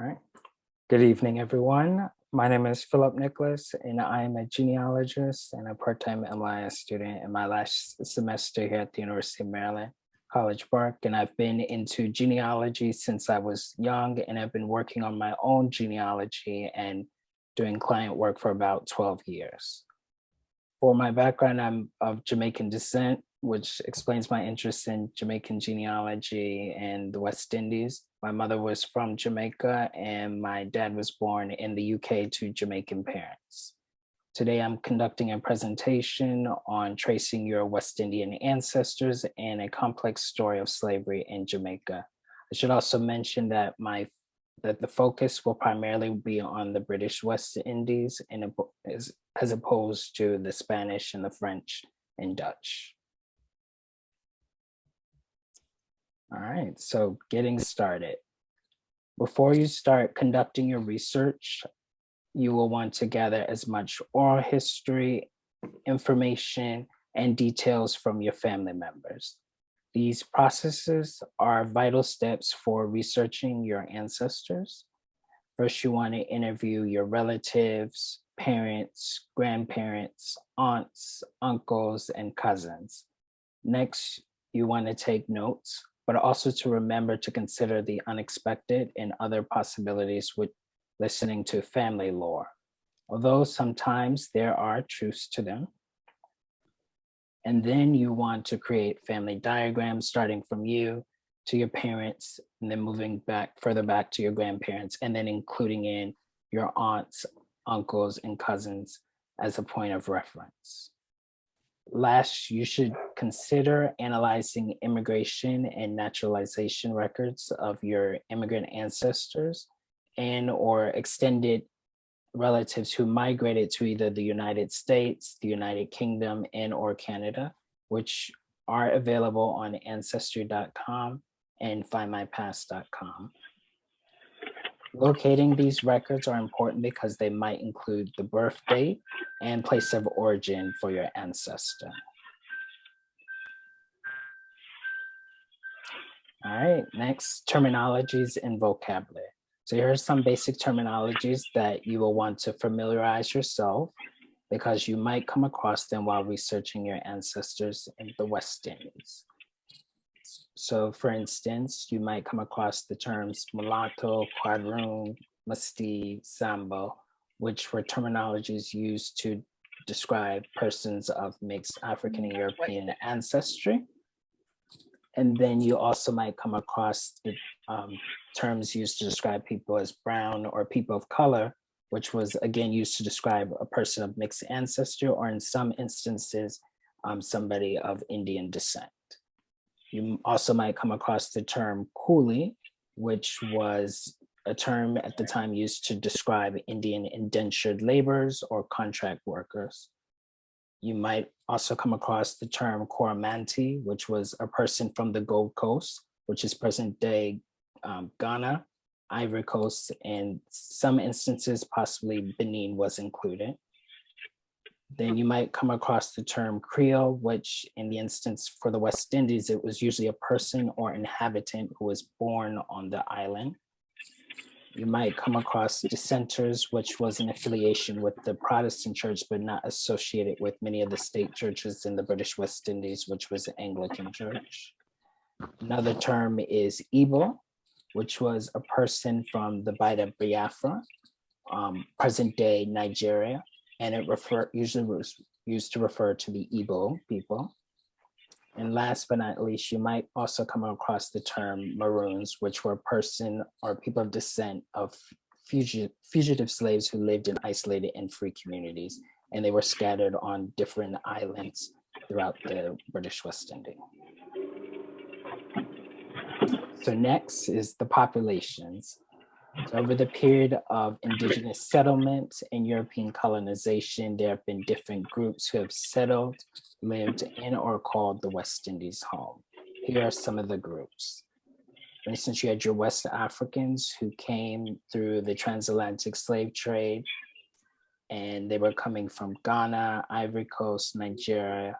All right. Good evening, everyone. My name is Phillip Nicholas, and I am a genealogist and a part-time MLIS student in my last semester here at the University of Maryland, College Park. And I've been into genealogy since I was young, and I've been working on my own genealogy and doing client work for about 12 years. For my background, I'm of Jamaican descent, which explains my interest in Jamaican genealogy and the West Indies. My mother was from Jamaica and my dad was born in the UK to Jamaican parents. Today, I'm conducting a presentation on tracing your West Indian ancestors and a complex story of slavery in Jamaica. I should also mention that the focus will primarily be on the British West Indies and as opposed to the Spanish and the French and Dutch. All right, so getting started. Before you start conducting your research, you will want to gather as much oral history, information, and details from your family members. These processes are vital steps for researching your ancestors. First, you want to interview your relatives, parents, grandparents, aunts, uncles, and cousins. Next, you want to take notes, but also to remember to consider the unexpected and other possibilities with listening to family lore, although sometimes there are truths to them. And then you want to create family diagrams starting from you to your parents, and then moving further back to your grandparents, and then including in your aunts, uncles, and cousins as a point of reference. Last, you should consider analyzing immigration and naturalization records of your immigrant ancestors and or extended relatives who migrated to either the United States, the United Kingdom, and or Canada, which are available on ancestry.com and findmypast.com. Locating these records are important because they might include the birth date and place of origin for your ancestor. All right, next, terminologies and vocabulary. So here are some basic terminologies that you will want to familiarize yourself because you might come across them while researching your ancestors in the West Indies. So for instance, you might come across the terms mulatto, quadroon, mestizo, sambo, which were terminologies used to describe persons of mixed African and European ancestry. And then you also might come across the terms used to describe people as brown or people of color, which was again used to describe a person of mixed ancestry, or in some instances, somebody of Indian descent. You also might come across the term coolie, which was a term at the time used to describe Indian indentured laborers or contract workers. You might also come across the term Coromanti, which was a person from the Gold Coast, which is present day Ghana, Ivory Coast, and some instances, possibly Benin was included. Then you might come across the term Creole, which in the instance for the West Indies, it was usually a person or inhabitant who was born on the island. You might come across Dissenters, which was an affiliation with the Protestant church, but not associated with many of the state churches in the British West Indies, which was the Anglican church. Another term is Igbo, which was a person from the Bight Biafra, present day Nigeria, and it usually was used to refer to the Igbo people. And last but not least, you might also come across the term Maroons, which were a person or people of descent of fugitive slaves who lived in isolated and free communities, and they were scattered on different islands throughout the British West Indies. So next is the populations. So over the period of indigenous settlement and European colonization, there have been different groups who have settled, lived in, or called the West Indies home. Here are some of the groups. For instance, you had your West Africans who came through the transatlantic slave trade, and they were coming from Ghana, Ivory Coast, Nigeria,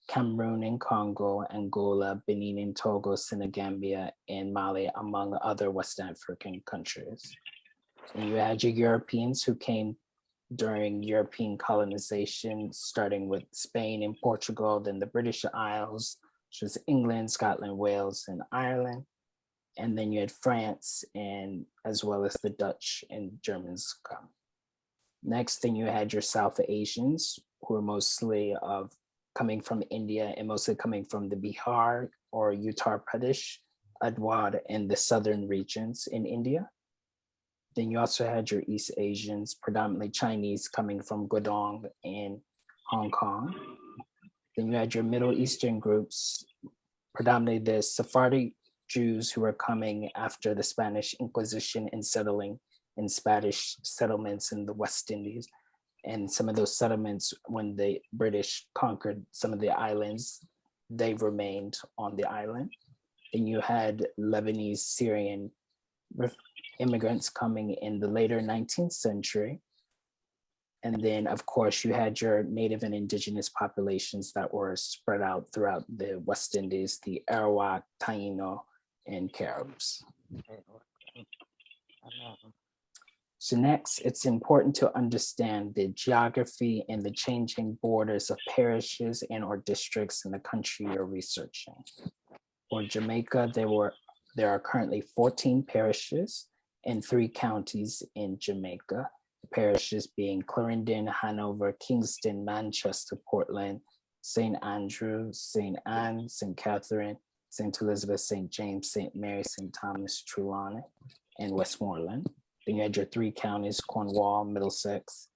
Cameroon and Congo, Angola, Benin and Togo, Senegambia, and Mali, among other West African countries. And you had your Europeans who came during European colonization, starting with Spain and Portugal, then the British Isles, which was England, Scotland, Wales, and Ireland. And then you had France, and as well as the Dutch and Germans come. Next thing you had your South Asians, who were mostly coming from India and mostly coming from the Bihar or Uttar Pradesh, Adwar, and the southern regions in India. Then you also had your East Asians, predominantly Chinese, coming from Guangdong and Hong Kong. Then you had your Middle Eastern groups, predominantly the Sephardic Jews who were coming after the Spanish Inquisition and settling in Spanish settlements in the West Indies. And some of those settlements, when the British conquered some of the islands, they remained on the island. Then you had Lebanese, Syrian immigrants coming in the later 19th century. And then, of course, you had your native and indigenous populations that were spread out throughout the West Indies, the Arawak, Taino, and Caribs. So next, it's important to understand the geography and the changing borders of parishes and or districts in the country you're researching. For Jamaica, there are currently 14 parishes and 3 counties in Jamaica. The parishes being Clarendon, Hanover, Kingston, Manchester, Portland, St. Andrew, St. Anne, St. Catherine, St. Elizabeth, St. James, St. Mary, St. Thomas, Trelawney, and Westmoreland. Then you had your 3 counties, Cornwall, Middlesex,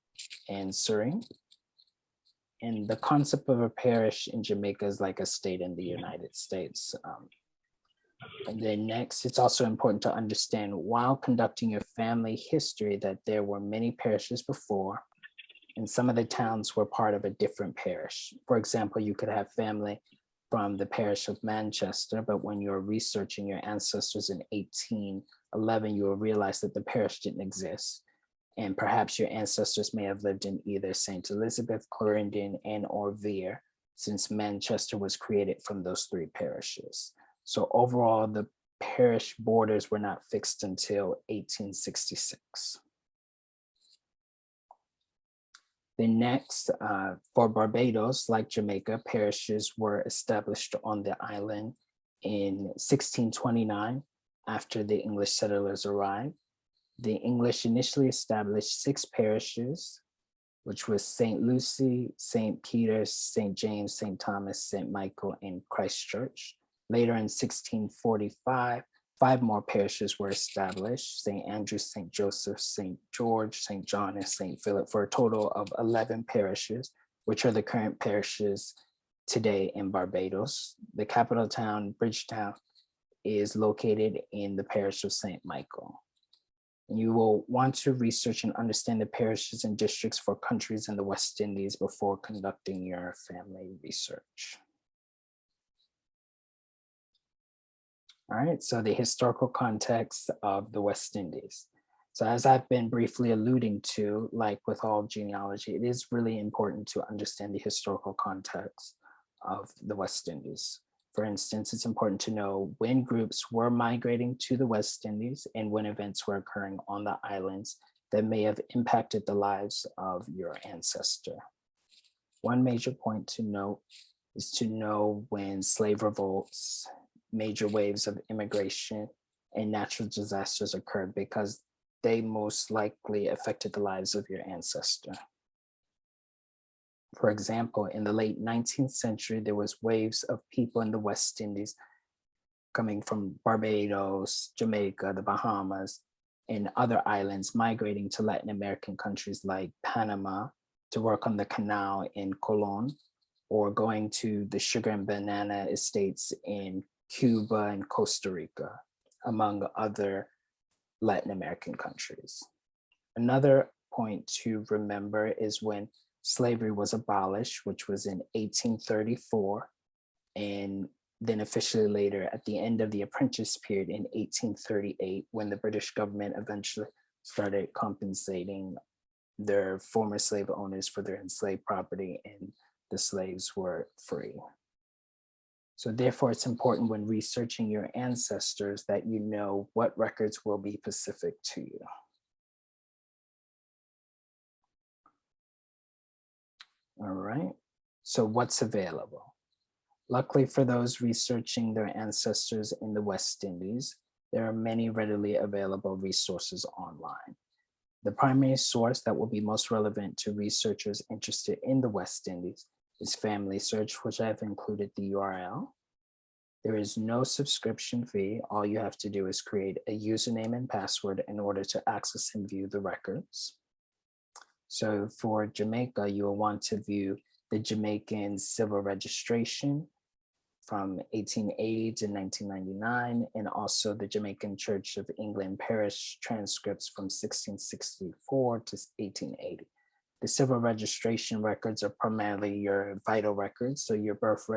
and Surrey. And the concept of a parish in Jamaica is like a state in the United States. And then next, it's also important to understand while conducting your family history that there were many parishes before, and some of the towns were part of a different parish. For example, you could have family from the parish of Manchester, but when you're researching your ancestors in 1811, you will realize that the parish didn't exist. And perhaps your ancestors may have lived in either St. Elizabeth, Clarendon, and or Vere, since Manchester was created from those 3 parishes. So overall, the parish borders were not fixed until 1866. Then next, for Barbados, like Jamaica, parishes were established on the island in 1629 after the English settlers arrived. The English initially established 6 parishes, which was St. Lucy, St. Peter's, St. James, St. Thomas, St. Michael, and Christchurch. Later in 1645, 5 more parishes were established: St. Andrew, St. Joseph, St. George, St. John, and St. Phillip, for a total of 11 parishes, which are the current parishes today in Barbados. The capital town, Bridgetown, is located in the parish of St. Michael. And you will want to research and understand the parishes and districts for countries in the West Indies before conducting your family research. All right, so the historical context of the West Indies. So as I've been briefly alluding to, like with all genealogy, it is really important to understand the historical context of the West Indies. For instance, it's important to know when groups were migrating to the West Indies and when events were occurring on the islands that may have impacted the lives of your ancestor. One major point to note is to know when slave revolts, major waves of immigration, and natural disasters occurred, because they most likely affected the lives of your ancestor. For example, in the late 19th century, there was waves of people in the West Indies coming from Barbados, Jamaica, the Bahamas, and other islands migrating to Latin American countries like Panama to work on the canal in Colon, or going to the sugar and banana estates in Cuba and Costa Rica, among other Latin American countries. Another point to remember is when slavery was abolished, which was in 1834, and then officially later at the end of the apprentice period in 1838, when the British government eventually started compensating their former slave owners for their enslaved property, and the slaves were free. So therefore, it's important when researching your ancestors that you know what records will be specific to you. All right. So what's available? Luckily for those researching their ancestors in the West Indies, there are many readily available resources online. The primary source that will be most relevant to researchers interested in the West Indies is Family Search, which I've included the URL. There is no subscription fee. All you have to do is create a username and password in order to access and view the records. So for Jamaica, you will want to view the Jamaican Civil Registration from 1880 to 1999, and also the Jamaican Church of England Parish transcripts from 1664 to 1880. The civil registration records are primarily your vital records, so your birth,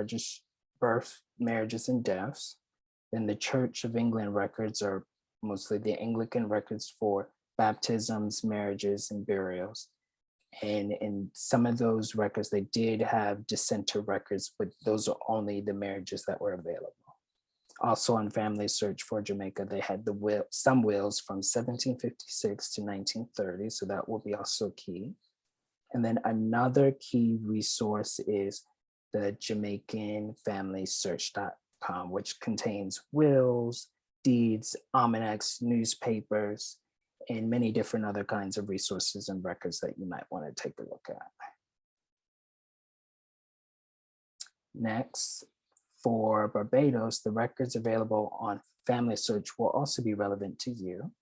marriages, and deaths. Then the Church of England records are mostly the Anglican records for baptisms, marriages, and burials. And in some of those records, they did have dissenter records, but those are only the marriages that were available. Also on Family Search for Jamaica, they had some wills from 1756 to 1930, so that will be also key. And then another key resource is the Jamaican Family Search.com, which contains wills, deeds, almanacs, newspapers, and many different other kinds of resources and records that you might want to take a look at. Next, for Barbados, the records available on Family Search will also be relevant to you,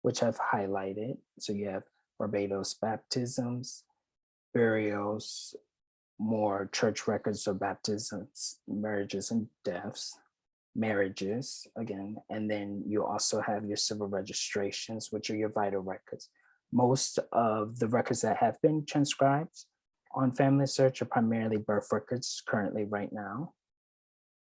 which I've highlighted. So you have Barbados baptisms, burials, more church records of baptisms, marriages and deaths, marriages again, and then you also have your civil registrations, which are your vital records. Most of the records that have been transcribed on Family Search are primarily birth records currently right now.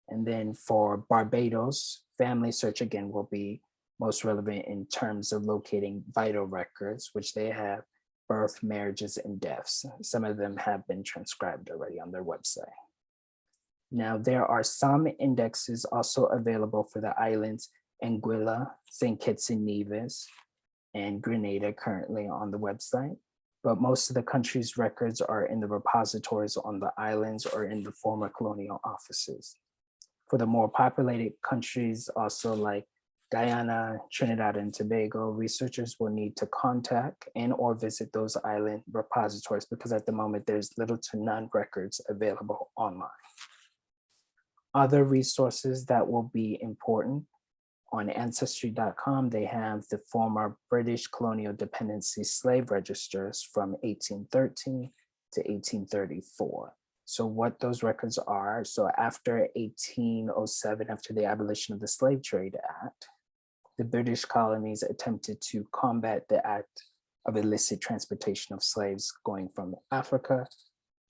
And then for Barbados, Family Search again will be most relevant in terms of locating vital records, which they have birth, marriages, and deaths. Some of them have been transcribed already on their website. Now, there are some indexes also available for the islands Anguilla, St. Kitts and Nevis, and Grenada currently on the website, but most of the country's records are in the repositories on the islands or in the former colonial offices. For the more populated countries, also like Guyana, Trinidad and Tobago, researchers will need to contact and or visit those island repositories because at the moment there's little to none records available online. Other resources that will be important on Ancestry.com, they have the former British colonial dependency slave registers from 1813 to 1834. So what those records are, so after 1807, after the abolition of the Slave Trade Act, the British colonies attempted to combat the act of illicit transportation of slaves going from Africa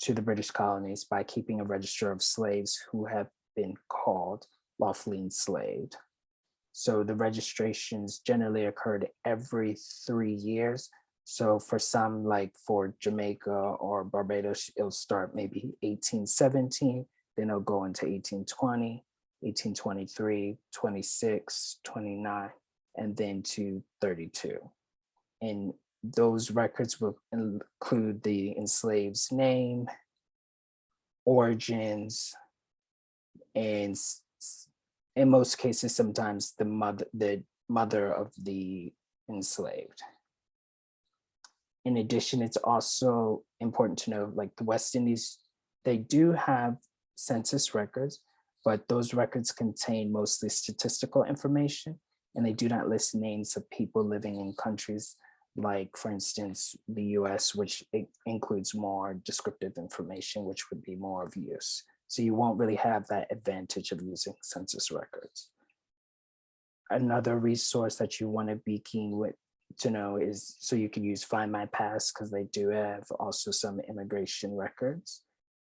to the British colonies by keeping a register of slaves who have been called lawfully enslaved. So the registrations generally occurred every 3 years. So for some, like for Jamaica or Barbados, it'll start maybe 1817, then it'll go into 1820, 1823, 26, 29, and then to 32. And those records will include the enslaved's name, origins, and in most cases, sometimes the mother of the enslaved. In addition, it's also important to know, like the West Indies, they do have census records, but those records contain mostly statistical information, and they do not list names of people living in countries like, for instance, the US, which includes more descriptive information, which would be more of use. So you won't really have that advantage of using census records. Another resource that you want to be keen with to know is, so you can use Find My Past, because they do have also some immigration records.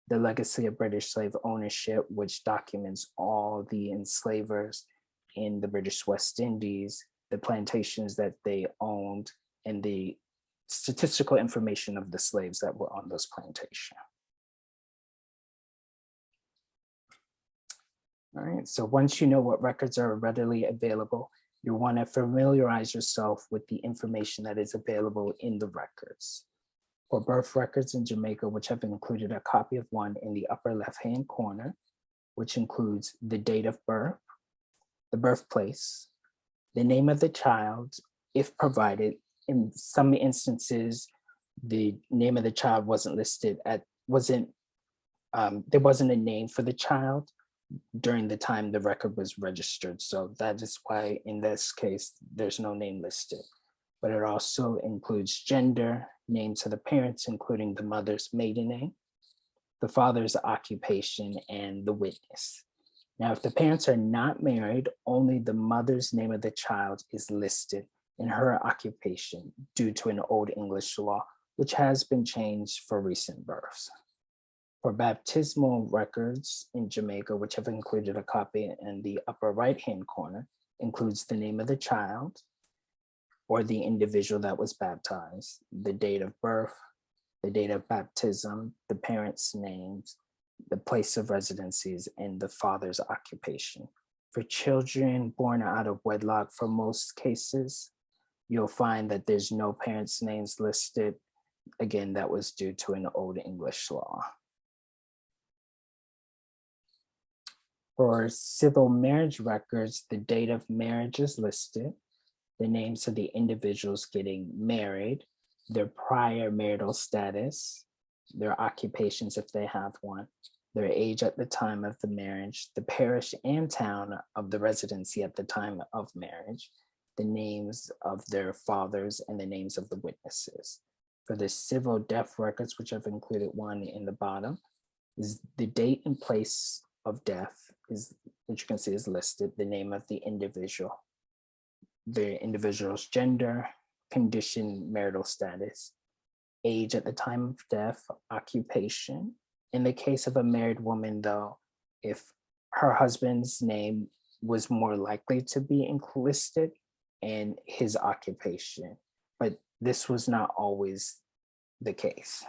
The Legacy of British Slave Ownership, which documents all the enslavers in the British West Indies, the plantations that they owned, and the statistical information of the slaves that were on those plantations. All right, so once you know what records are readily available, you want to familiarize yourself with the information that is available in the records. For birth records in Jamaica, which have included a copy of one in the upper left-hand corner, which includes the date of birth, the birthplace, the name of the child, if provided. In some instances, the name of the child wasn't listed there wasn't a name for the child during the time the record was registered. So that is why in this case, there's no name listed. But it also includes gender, names of the parents, including the mother's maiden name, the father's occupation, and the witness. Now, if the parents are not married, only the mother's name of the child is listed in her occupation due to an Old English law, which has been changed for recent births. For baptismal records in Jamaica, which have included a copy in the upper right-hand corner, includes the name of the child or the individual that was baptized, the date of birth, the date of baptism, the parents' names, the place of residencies, and the father's occupation. For children born out of wedlock, for most cases, you'll find that there's no parents' names listed. Again, that was due to an Old English law. For civil marriage records, the date of marriage is listed, the names of the individuals getting married, their prior marital status, their occupations if they have one, their age at the time of the marriage, the parish and town of the residency at the time of marriage, the names of their fathers, and the names of the witnesses. For the civil death records, which I've included one in the bottom, is the date and place of death, which you can see is listed, the name of the individual, the individual's gender, condition, marital status, age at the time of death, occupation. In the case of a married woman, though, if her husband's name was more likely to be listed, and his occupation, but this was not always the case.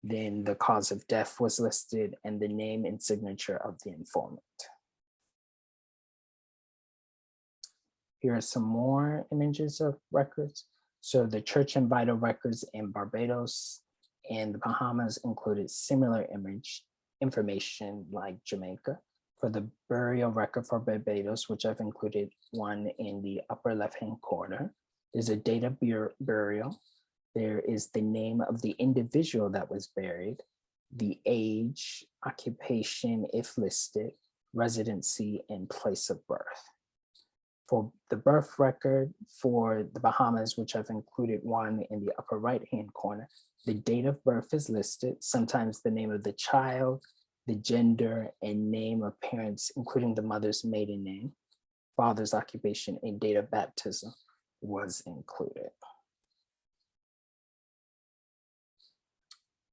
Then the cause of death was listed and the name and signature of the informant. Here are some more images of records. So the church and vital records in Barbados and the Bahamas included similar information like Jamaica. For the burial record for Barbados, which I've included one in the upper left-hand corner, there's a date of burial. There is the name of the individual that was buried, the age, occupation, if listed, residency, and place of birth. For the birth record for the Bahamas, which I've included one in the upper right-hand corner, the date of birth is listed, sometimes the name of the child, the gender and name of parents, including the mother's maiden name, father's occupation, and date of baptism was included.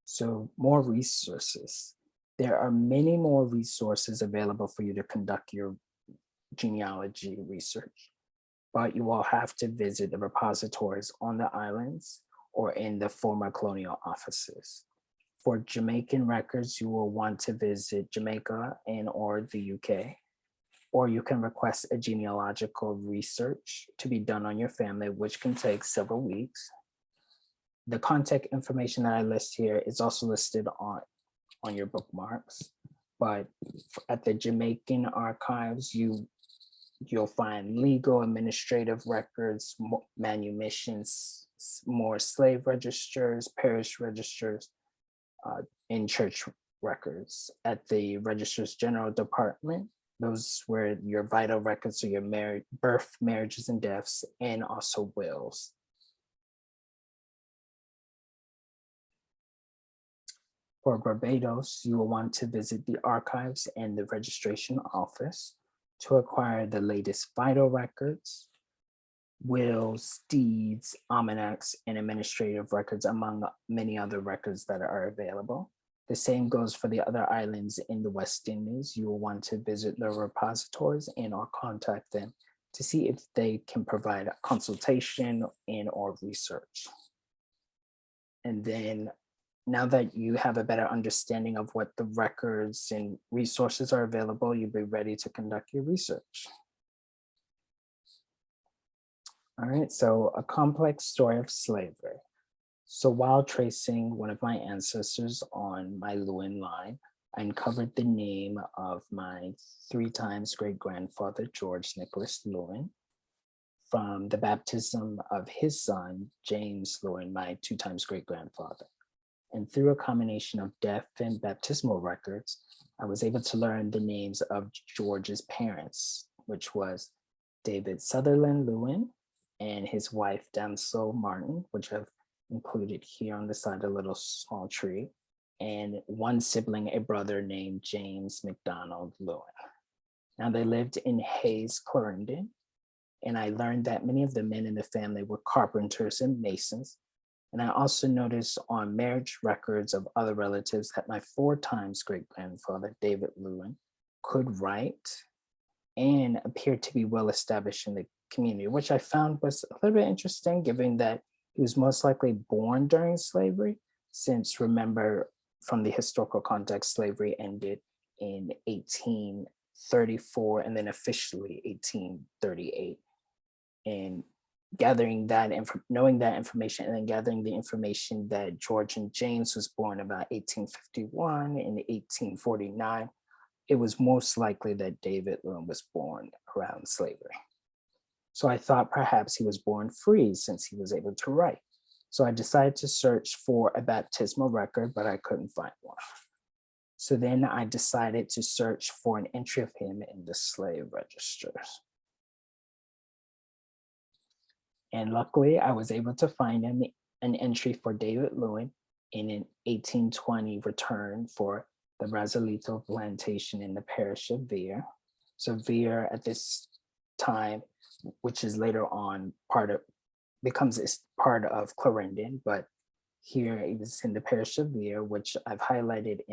So more resources. There are many more resources available for you to conduct your genealogy research, but you will have to visit the repositories on the islands or in the former colonial offices. For Jamaican records, you will want to visit Jamaica and or the UK, or you can request a genealogical research to be done on your family, which can take several weeks. The contact information that I list here is also listed on your bookmarks, but at the Jamaican archives, you'll find legal, administrative records, manumissions, more slave registers, parish registers, in church records. At the Registrar's General Department, those were your vital records, so your birth, marriages, and deaths, and also wills. For Barbados, you will want to visit the archives and the registration office to acquire the latest vital records, wills, deeds, almanacs, and administrative records, among many other records that are available. The same goes for the other islands in the West Indies. You will want to visit the repositories and or contact them to see if they can provide a consultation and or research. And then now that you have a better understanding of what the records and resources are available, you'll be ready to conduct your research. All right, so a complex story of slavery. So while tracing one of my ancestors on my Lewin line, I uncovered the name of my 3 times great-grandfather, George Nicholas Lewin, from the baptism of his son, James Lewin, my 2 times great-grandfather. And through a combination of death and baptismal records, I was able to learn the names of George's parents, which was David Sutherland Lewin and his wife, Damsel Martin, which I've included here on the side, a little small tree, and one sibling, a brother named James McDonald Lewin. Now they lived in Hayes, Clarendon, and I learned that many of the men in the family were carpenters and masons. And I also noticed on marriage records of other relatives that my 4 times great-grandfather, David Lewin, could write and appeared to be well established in the community, which I found was a little bit interesting, given that he was most likely born during slavery, since remember, from the historical context, slavery ended in 1834 and then officially 1838. And gathering that, knowing that information, and then gathering the information that George and James was born about 1851 and 1849, it was most likely that David Lewin was born around slavery. So I thought perhaps he was born free since he was able to write. So I decided to search for a baptismal record, but I couldn't find one. So then I decided to search for an entry of him in the slave registers. And luckily, I was able to find an entry for David Lewin in an 1820 return for the Brazalito plantation in the parish of Vere. So Vere at this time, which is later on becomes part of Clarendon, but here it was in the parish of Vere, which I've highlighted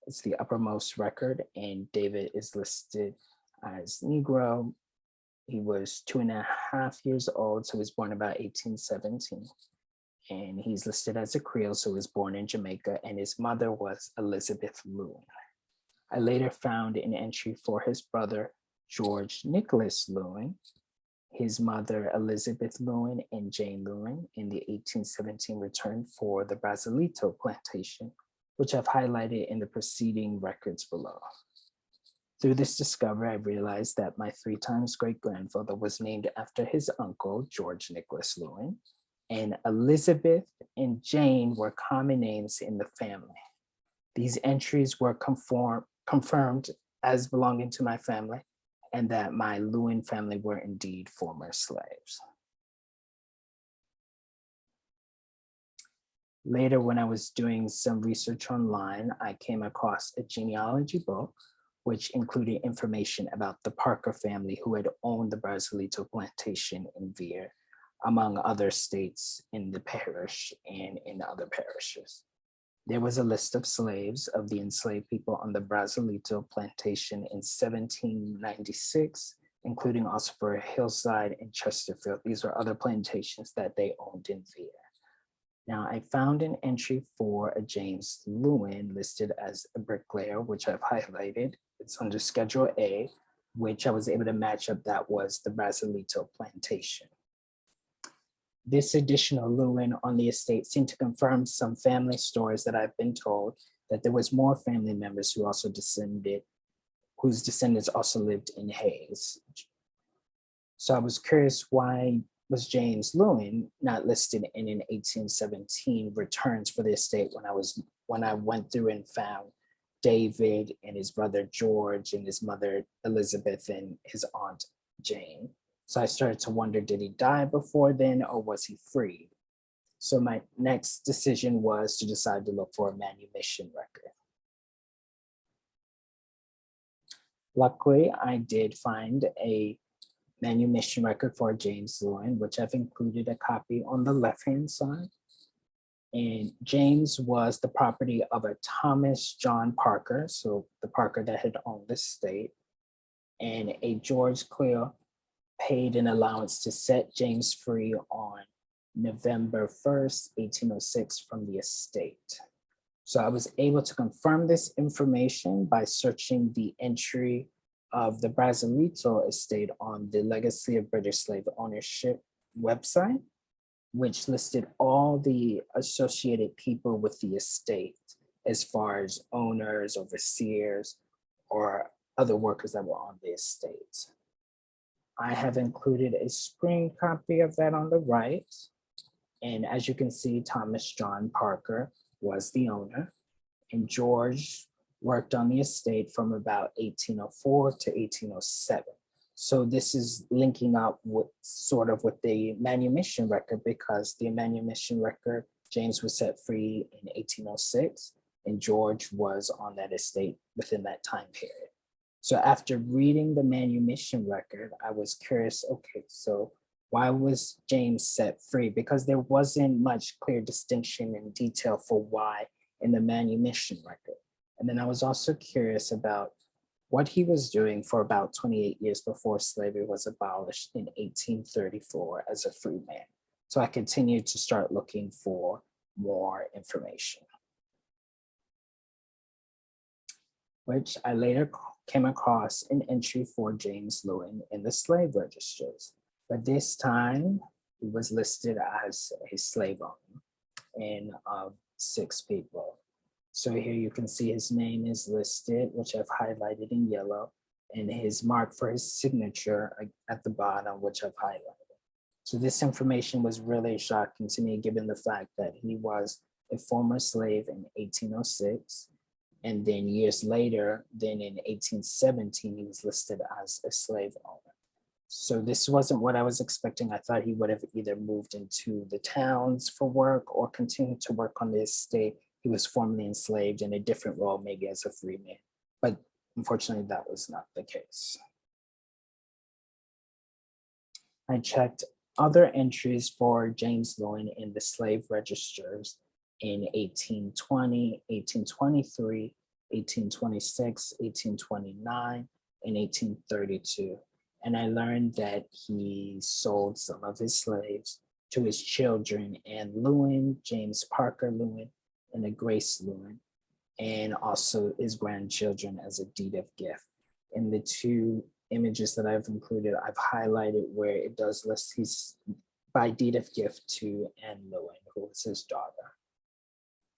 it's the uppermost record, and David is listed as Negro. He was 2.5 years old, so he was born about 1817. And he's listed as a Creole, so he was born in Jamaica, and his mother was Elizabeth Lewin. I later found an entry for his brother, George Nicholas Lewin, his mother, Elizabeth Lewin, and Jane Lewin in the 1817 return for the Brazalito plantation, which I've highlighted in the preceding records below. Through this discovery, I realized that my 3 times great-grandfather was named after his uncle, George Nicholas Lewin, and Elizabeth and Jane were common names in the family. These entries were confirmed as belonging to my family, and that my Lewin family were indeed former slaves. Later, when I was doing some research online, I came across a genealogy book which included information about the Parker family who had owned the Brazalito plantation in Vere, among other states in the parish and in other parishes. There was a list of slaves of the enslaved people on the Brazalito plantation in 1796, including also for Hillside and Chesterfield. These are other plantations that they owned in Vere. Now, I found an entry for a James Lewin listed as a bricklayer, which I've highlighted. It's under Schedule A, which I was able to match up. That was the Brazalito plantation. This additional Lewin on the estate seemed to confirm some family stories that I've been told, that there was more family members who also whose descendants also lived in Hayes. So I was curious, why was James Lewin not listed in an 1817 returns for the estate when I went through and found David and his brother George and his mother Elizabeth and his aunt Jane? So I started to wonder, did he die before then or was he freed? So my next decision was to decide to look for a manumission record. Luckily, I did find a manumission record for James Lewin, which I've included a copy on the left-hand side. And James was the property of a Thomas John Parker, so the Parker that had owned the estate, and a George Cleo paid an allowance to set James free on November 1st, 1806 from the estate. So I was able to confirm this information by searching the entry of the Brazalito estate on the Legacy of British Slave Ownership website. which listed all the associated people with the estate as far as owners, overseers, or other workers that were on the estate. I have included a screen copy of that on the right. And as you can see, Thomas John Parker was the owner, and George worked on the estate from about 1804 to 1807. So this is linking up with sort of with the manumission record, because the manumission record, James was set free in 1806, and George was on that estate within that time period. So after reading the manumission record, I was curious, okay, so why was James set free? Because there wasn't much clear distinction and detail for why in the manumission record. And then I was also curious about what he was doing for about 28 years before slavery was abolished in 1834 as a free man. So I continued to start looking for more information, which I later came across an entry for James Lewin in the slave registers. But this time he was listed as a slave owner and of 6 people. So here you can see his name is listed, which I've highlighted in yellow, and his mark for his signature at the bottom, which I've highlighted. So this information was really shocking to me, given the fact that he was a former slave in 1806. And then years later, then in 1817, he was listed as a slave owner. So this wasn't what I was expecting. I thought he would have either moved into the towns for work or continued to work on the estate. He was formerly enslaved in a different role, maybe as a free man. But unfortunately, that was not the case. I checked other entries for James Lewin in the slave registers in 1820, 1823, 1826, 1829, and 1832. And I learned that he sold some of his slaves to his children, Anne Lewin, James Parker Lewin, and a Grace Lewin, and also his grandchildren as a deed of gift. In the 2 images that I've included, I've highlighted where it does list he's by deed of gift to Anne Lewin, who was his daughter.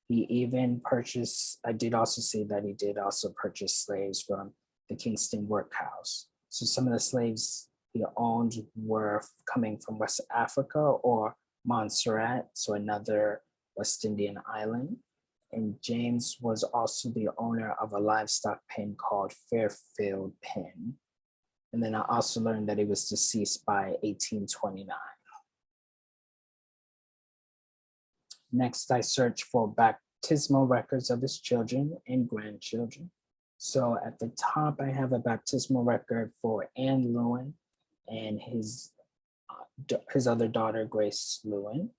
He even purchased, I did also see that he did also purchase slaves from the Kingston workhouse. So some of the slaves he owned were coming from West Africa or Montserrat, so another West Indian island. And James was also the owner of a livestock pen called Fairfield Pen. And then I also learned that he was deceased by 1829. Next, I searched for baptismal records of his children and grandchildren. So at the top, I have a baptismal record for Anne Lewin and his other daughter, Grace Lewin.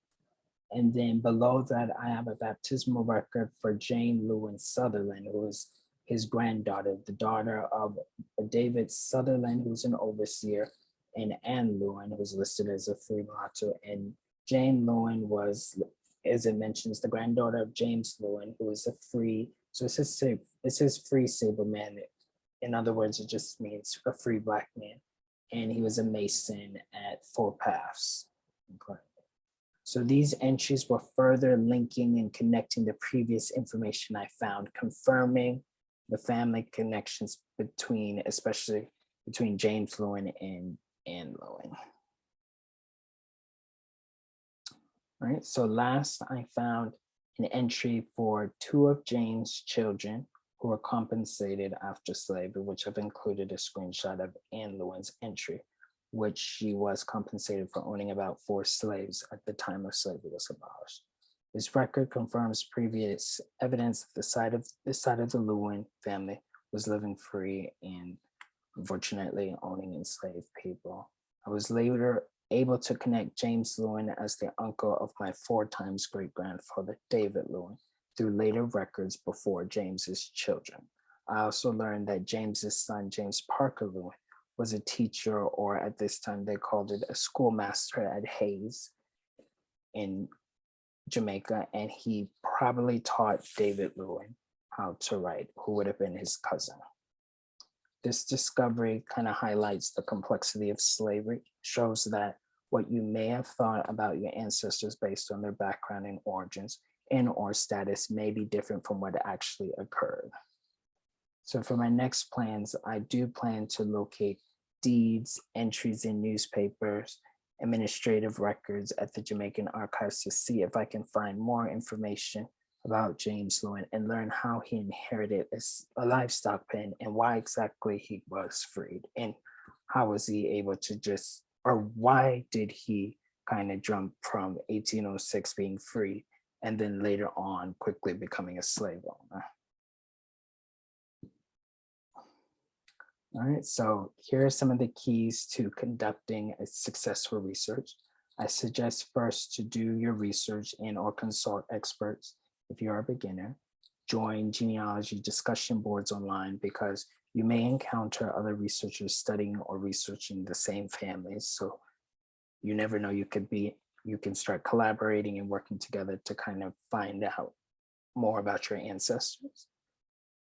And then below that, I have a baptismal record for Jane Lewin Sutherland, who is his granddaughter, the daughter of David Sutherland, who's an overseer, and Anne Lewin, who's listed as a free mulatto. And Jane Lewin was, as it mentions, the granddaughter of James Lewin, who is a free, so it says free sable man. In other words, it just means a free Black man. And he was a Mason at Four Paths. Okay. So these entries were further linking and connecting the previous information I found, confirming the family connections between, especially between James Lewin and Anne Lewin. All right, so last I found an entry for 2 of James' children who were compensated after slavery, which I've included a screenshot of Anne Lewin's entry, which she was compensated for owning about 4 slaves at the time of slavery was abolished. This record confirms previous evidence that the side of the Lewin family was living free and unfortunately owning enslaved people. I was later able to connect James Lewin as the uncle of my 4 times great-grandfather, David Lewin, through later records before James's children. I also learned that James's son, James Parker Lewin, was a teacher, or at this time they called it a schoolmaster at Hayes in Jamaica, and he probably taught David Lewin how to write, who would have been his cousin. This discovery kind of highlights the complexity of slavery, shows that what you may have thought about your ancestors based on their background and origins and or status may be different from what actually occurred. So for my next plans, I do plan to locate deeds, entries in newspapers, administrative records at the Jamaican archives to see if I can find more information about James Lewin and learn how he inherited a livestock pen and why exactly he was freed and how was he able to just, or why did he kind of jump from 1806 being free and then later on quickly becoming a slave owner. All right, so here are some of the keys to conducting a successful research. I suggest first to do your research and or consult experts if you're a beginner. Join genealogy discussion boards online because you may encounter other researchers studying or researching the same families. So you never know, you can start collaborating and working together to kind of find out more about your ancestors.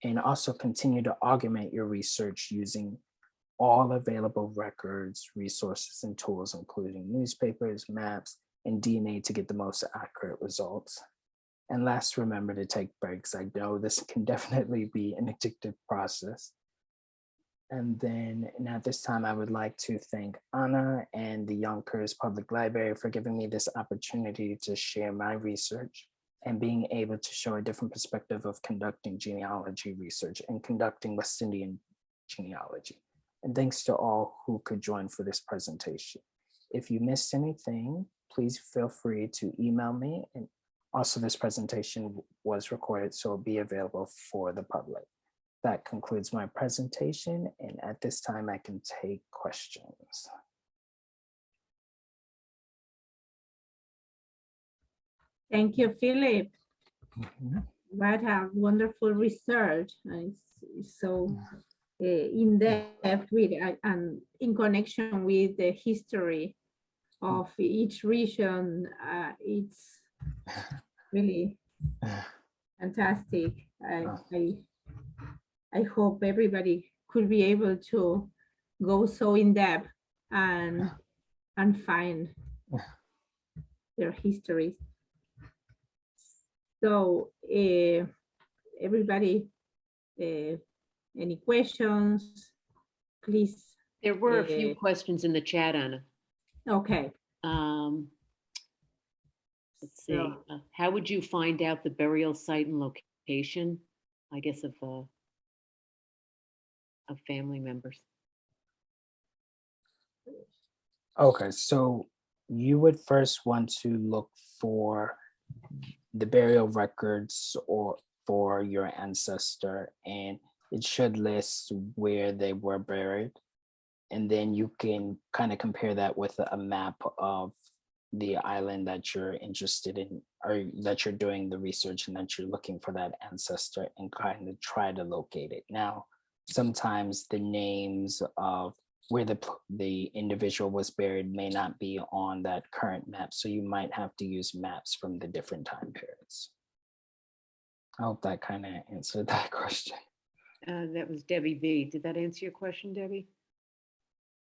And also continue to augment your research using all available records, resources, and tools, including newspapers, maps, and DNA to get the most accurate results. And last, remember to take breaks. I know this can definitely be an addictive process. And at this time, I would like to thank Anna and the Yonkers Public Library for giving me this opportunity to share my research and being able to show a different perspective of conducting genealogy research and conducting West Indian genealogy. And thanks to all who could join for this presentation. If you missed anything, please feel free to email me. And also this presentation was recorded, so it'll be available for the public. That concludes my presentation. And at this time, I can take questions. Thank you, Philip. Mm-hmm. What a wonderful research. It's so in depth with and in connection with the history of each region. It's really fantastic. I hope everybody could be able to go so in depth and find their histories. So everybody, any questions, please? There were a few questions in the chat, Anna. Okay. Let's see. How would you find out the burial site and location, I guess, of family members? Okay, so you would first want to look for the burial records or for your ancestor, and it should list where they were buried. And then you can kind of compare that with a map of the island that you're interested in, or that you're doing the research and that you're looking for that ancestor and kind of try to locate it. Now, sometimes the names of where the individual was buried may not be on that current map. So you might have to use maps from the different time periods. I hope that kind of answered that question. That was Debbie B. Did that answer your question, Debbie?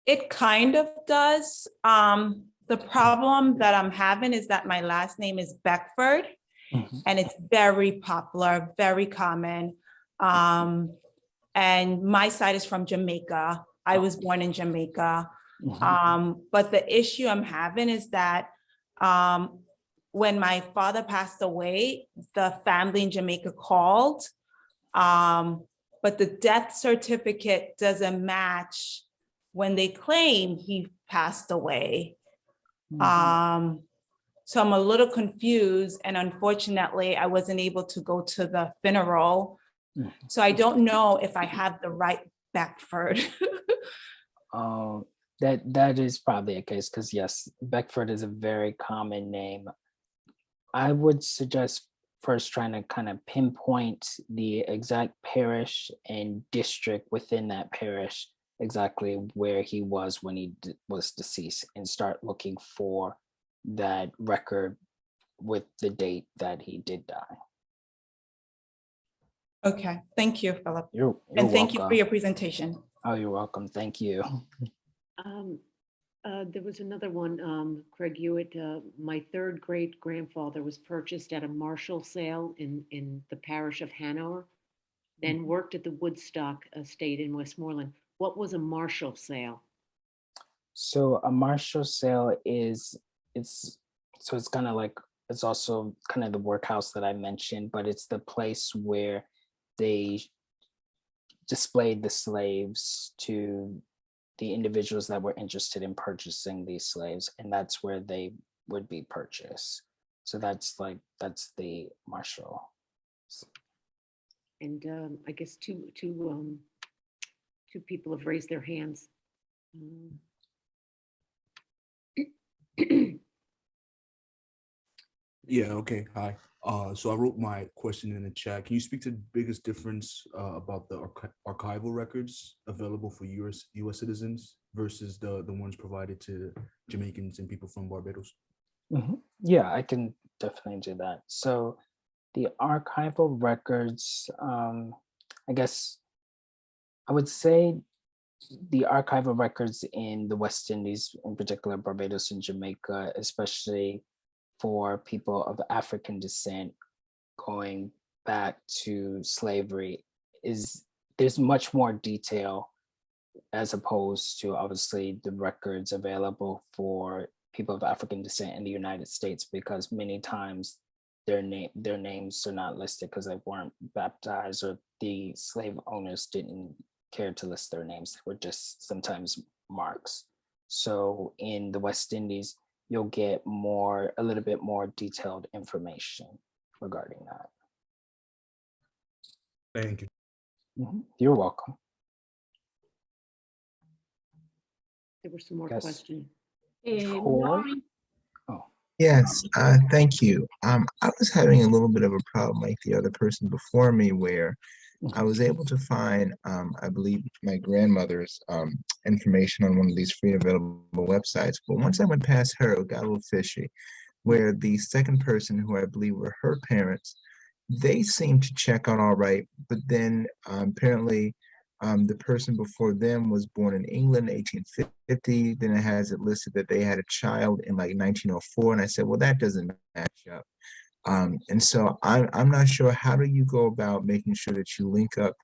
It kind of does. The problem that I'm having is that my last name is Beckford, and it's very popular, very common. And my side is from Jamaica. I was born in Jamaica. But the issue I'm having is that when my father passed away, the family in Jamaica called, but the death certificate doesn't match when they claim he passed away. So I'm a little confused, and unfortunately, I wasn't able to go to the funeral. So I don't know if I have the right Beckford. That is probably a case, because yes, Beckford is a very common name. I would suggest first trying to kind of pinpoint the exact parish and district within that parish, exactly where he was when he was deceased, and start looking for that record with the date that he did die. Okay, thank you, Philip. You're and thank welcome. you for your presentation. Oh, you're welcome. Thank you. There was another one, Craig Hewitt. My third great grandfather was purchased at a Marshall sale in the parish of Hanover, then worked at the Woodstock estate in Westmoreland. What was a Marshall sale? So a Marshall sale it's kind of like, it's also kind of the workhouse that I mentioned, but it's the place where they displayed the slaves to the individuals that were interested in purchasing these slaves, and that's where they would be purchased. So that's the Marshall. And I guess two people have raised their hands. Yeah, okay, hi. So I wrote my question in the chat. Can you speak to the biggest difference about the archival records available for US citizens versus the ones provided to Jamaicans and people from Barbados? Yeah, I can definitely do that. So the archival records, I guess I would say the archival records in the West Indies, in particular Barbados and Jamaica, especially for people of African descent going back to slavery, there's much more detail as opposed to obviously the records available for people of African descent in the United States, because many times their names are not listed because they weren't baptized, or the slave owners didn't care to list their names. They were just sometimes marks. So in the West Indies, you'll get a little bit more detailed information regarding that. Thank you. You're welcome. There were some more Yes. questions. Troy? Laurie, Yes, thank you. I was having a little bit of a problem like the other person before me, where I was able to find, I believe, my grandmother's information on one of these free available websites. But once I went past her, it got a little fishy, where the second person, who I believe were her parents, they seemed to check out all right. But then apparently the person before them was born in England, 1850. Then it has it listed that they had a child in like 1904. And I said, well, that doesn't match up. And so I'm not sure, how do you go about making sure that you link up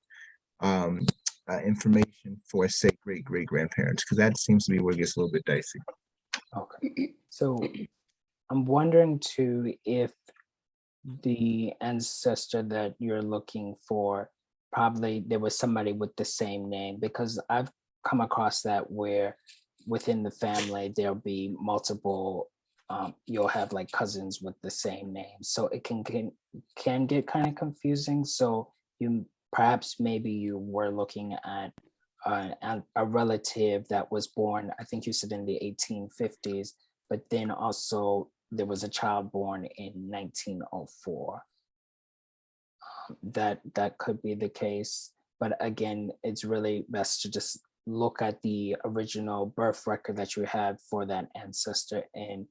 information for, say, great-great-grandparents? Because that seems to be where it gets a little bit dicey. Okay. So I'm wondering too, if the ancestor that you're looking for, probably there was somebody with the same name, because I've come across that where within the family, there'll be multiple, you'll have like cousins with the same name. So it can get kind of confusing. So maybe you were looking at a relative that was born, I think you said in the 1850s, but then also there was a child born in 1904. That could be the case. But again, it's really best to just look at the original birth record that you had for that ancestor and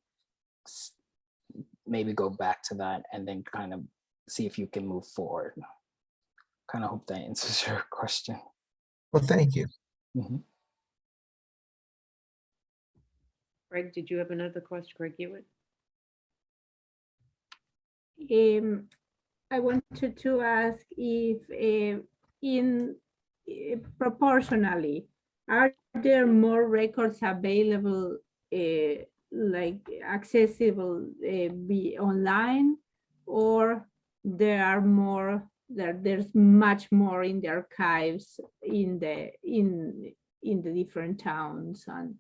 maybe go back to that and then kind of see if you can move forward. Kind of hope that answers your question. Well, thank you. Greg, did you have another question, Greg Hewitt? I wanted to ask if proportionally, are there more records available, like accessible be online, or there's much more in the archives in the different towns? And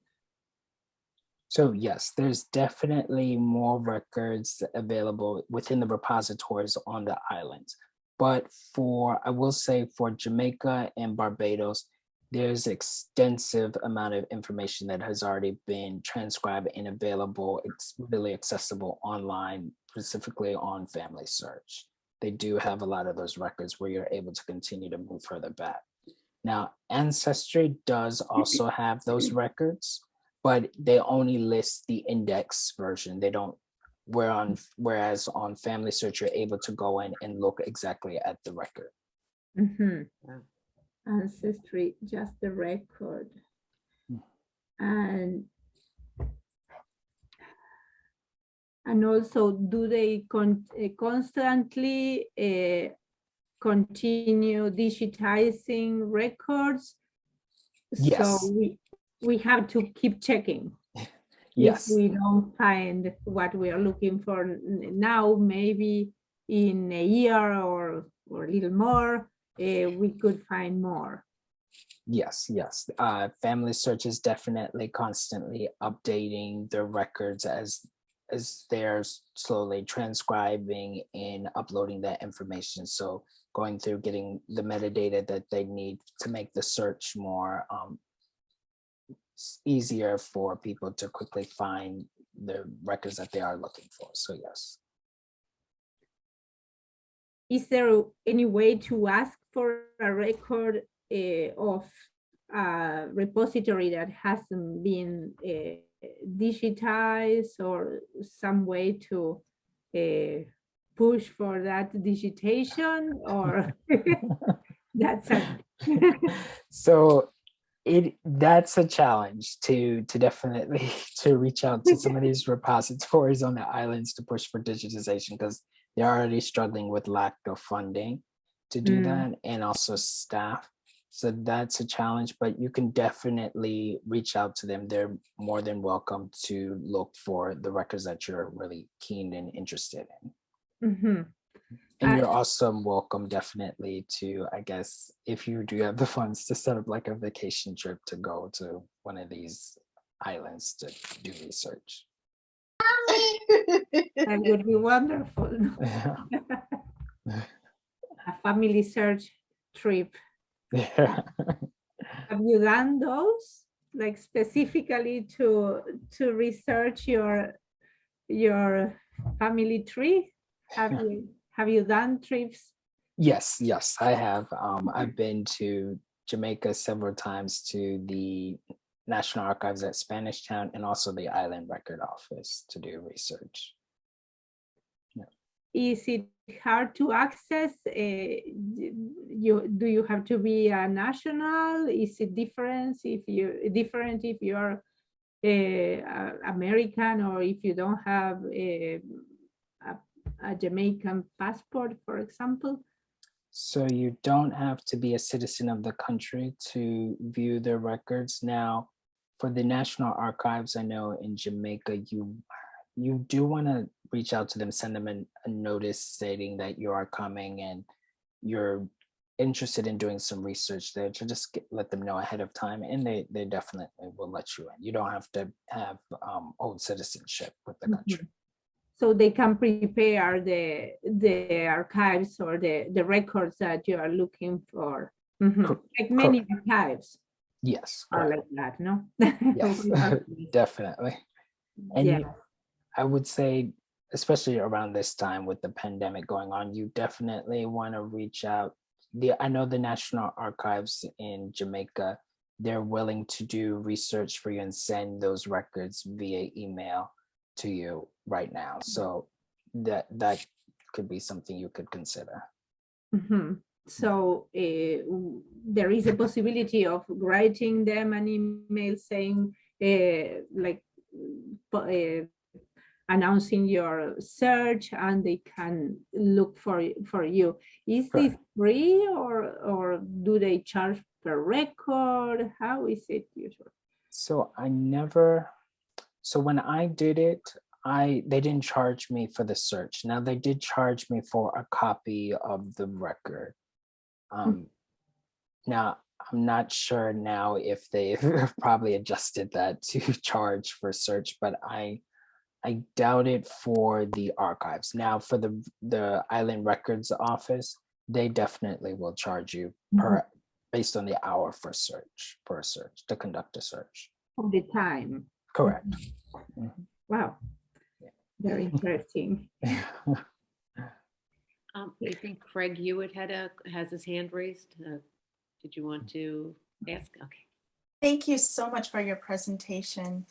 so yes, there's definitely more records available within the repositories on the islands. But I will say for Jamaica and Barbados, there's extensive amount of information that has already been transcribed and available. It's really accessible online, specifically on Family Search. They do have a lot of those records where you're able to continue to move further back. Now, Ancestry does also have those records, but they only list the index version. They don't, whereas on Family Search, you're able to go in and look exactly at the record. Ancestry, just the record. And And also, do they constantly continue digitizing records? Yes. So we have to keep checking. Yes. If we don't find what we are looking for now, maybe in a year or a little more, we could find more. Yes, yes. Family Search is definitely constantly updating their records as they're slowly transcribing and uploading that information. So going through getting the metadata that they need to make the search more easier for people to quickly find the records that they are looking for. So yes. Is there any way to ask for a record of a repository that hasn't been digitized, or some way to push for that digitation, or that's a So that's a challenge to definitely to reach out to some of these repositories on the islands to push for digitization, because they're already struggling with lack of funding to do that, and also staff. So that's a challenge, but you can definitely reach out to them. They're more than welcome to look for the records that you're really keen and interested in. Mm-hmm. And you're also welcome definitely to, I guess, if you do have the funds, to set up like a vacation trip to go to one of these islands to do research. That would be wonderful. A family search trip. Yeah. Have you done those, like specifically to research your family tree? Have you done trips? Yes, yes, I have. I've been to Jamaica several times, to the National Archives at Spanish Town and also the Island Record Office to do research. Is it hard to access? Do you have to be a national? Is it different if you're American, or if you don't have a Jamaican passport, for example? So you don't have to be a citizen of the country to view their records. Now, for the National Archives, I know in Jamaica, you do want to reach out to them, send them a notice stating that you are coming and you're interested in doing some research there, to just let them know ahead of time, and they definitely will let you in. You don't have to have old citizenship with the country. So they can prepare the archives or the records that you are looking for. Like many archives. Yes, are correct. like that, no? Yes, definitely. And Yeah. I would say, especially around this time with the pandemic going on, you definitely want to reach out. I know the National Archives in Jamaica, they're willing to do research for you and send those records via email to you right now. So that could be something you could consider. So there is a possibility of writing them an email saying announcing your search, and they can look for you. Is this free, or do they charge per record? How is it usually? So when I did it, they didn't charge me for the search. Now they did charge me for a copy of the record. Now I'm not sure now if they've probably adjusted that to charge for search, but I doubt it for the archives. Now for the Island Records Office, they definitely will charge you based on the hour for a search, to conduct a search. All the time. Correct. Wow. Very interesting. I think Craig Hewitt has his hand raised. Did you want to ask? Okay. Thank you so much for your presentation.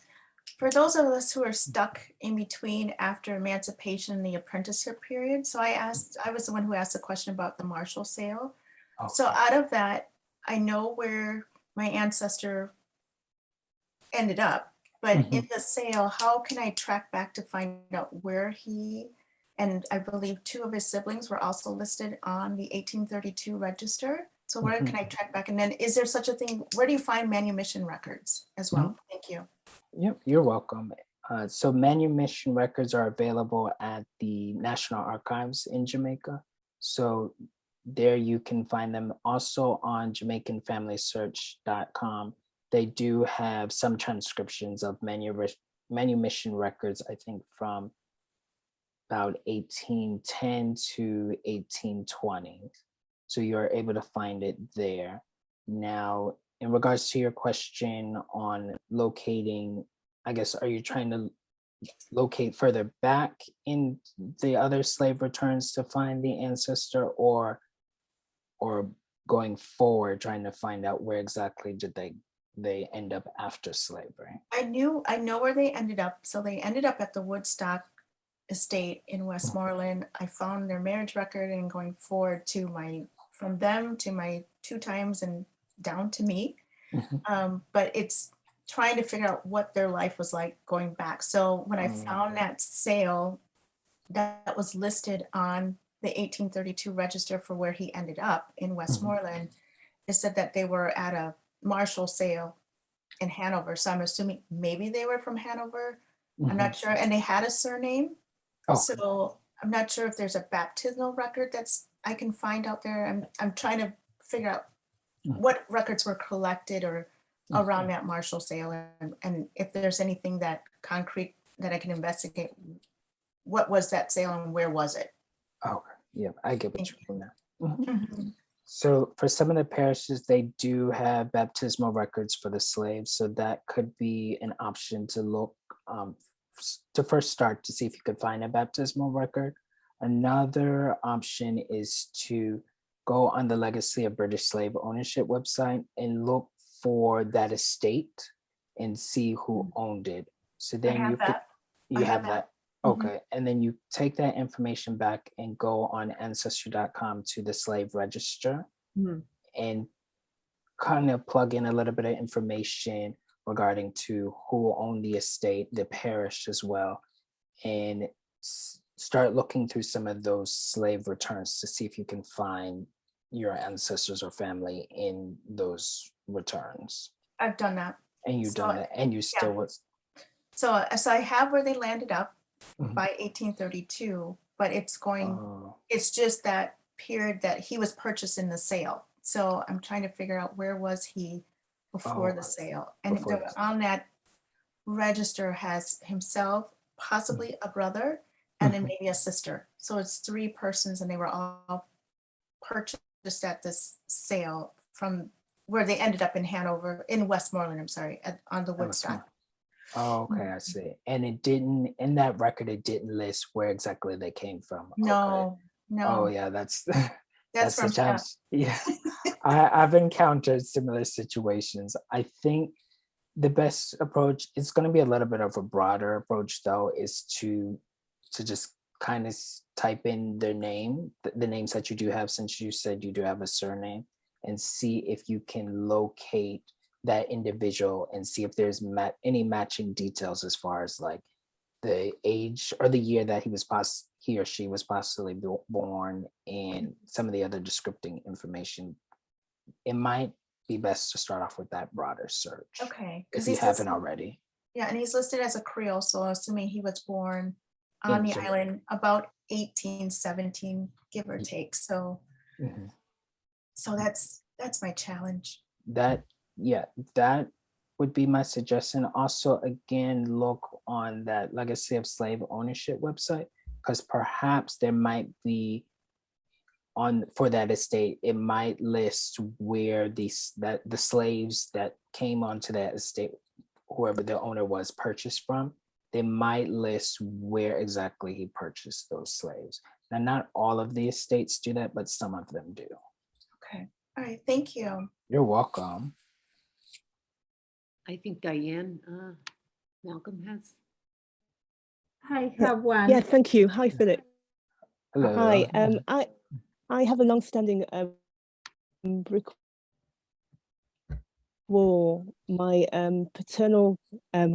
For those of us who are stuck in between after emancipation and the apprenticeship period, so I was the one who asked the question about the Marshall sale. Okay. So out of that, I know where my ancestor ended up, But Mhm. in the sale, how can I track back to find out where he, and I believe two of his siblings were also listed on the 1832 register. So where Mhm. can I track back? And then is there such a thing? Where do you find manumission records as well? Thank you. Yep, you're welcome. So Manumission Records are available at the National Archives in Jamaica. So there you can find them also on JamaicanFamilySearch.com. They do have some transcriptions of Manumission Records, I think from about 1810 to 1820. So you're able to find it there. Now, in regards to your question on locating, I guess, are you trying to locate further back in the other slave returns to find the ancestor, or going forward trying to find out where exactly did they end up after slavery? I know where they ended up. So they ended up at the Woodstock estate in Westmoreland. I found their marriage record, and going forward to from them to my 2 times and down to me. Mhm. But it's trying to figure out what their life was like going back. So when I Oh. found that sale that was listed on the 1832 register for where he ended up in Westmoreland, it said that they were at a Marshall sale in Hanover. So I'm assuming maybe they were from Hanover. I'm not sure. And they had a surname. Oh. So I'm not sure if there's a baptismal record I can find out there. I'm trying to figure out what records were collected or around that Marshall sale, and if there's anything that concrete that I can investigate. What was that sale and where was it? Okay, yeah, I get what you mean now. Mhm. Mhm. So for some of the parishes, they do have baptismal records for the slaves. So that could be an option to look to first start to see if you could find a baptismal record. Another option is to go on the Legacy of British Slave Ownership website and look for that estate and see who owned it. So then have you could, that. I you have have that. Mhm. Okay, and then you take that information back and go on ancestry.com to the slave register Mhm. and kind of plug in a little bit of information regarding to who owned the estate, the parish as well, and start looking through some of those slave returns to see if you can find your ancestors or family in those returns. I've done that. And you've So, done that, and you still was. So I have where they landed up Mhm. by 1832, but Oh, it's just that period that he was purchased in the sale. So I'm trying to figure out where was he before the sale. And before the on that register has himself, possibly a brother, and then maybe a sister. So it's 3 persons, and they were all purchased at this sale from where they ended up in Hanover, in Westmoreland, I'm sorry, on the that was Woodstock. Oh, okay, I see. And it didn't, in that record, it didn't list where exactly they came from. Okay. No, Oh, no, yeah, that's that's that's the from challenge. Yeah, I've encountered similar situations. I think the best approach, it's going to be a little bit of a broader approach, though, is to just kind of type in their name, the names that you do have, since you said you do have a surname, and see if you can locate that individual and see if there's any matching details as far as like the age or the year that he or she was possibly born, and some of the other descripting information. It might be best to start off with that broader search. Okay, If because you haven't already. yeah, and he's listed as a Creole, so assuming he was born on In the Jamaica. island about 1817, give or take. So Mhm. that's my challenge. That would be my suggestion. Also, again, look on that Legacy of Slave Ownership website, because perhaps there might be for that estate, it might list where the slaves that came onto that estate, whoever the owner was, purchased from. They might list where exactly he purchased those slaves. Now, not all of the estates do that, but some of them do. Okay, all right, thank you. You're welcome. I think Diane Malcolm has. I have one. Yeah, thank you. Hi, Philip. Hello. Hi. I have a long-standing for my paternal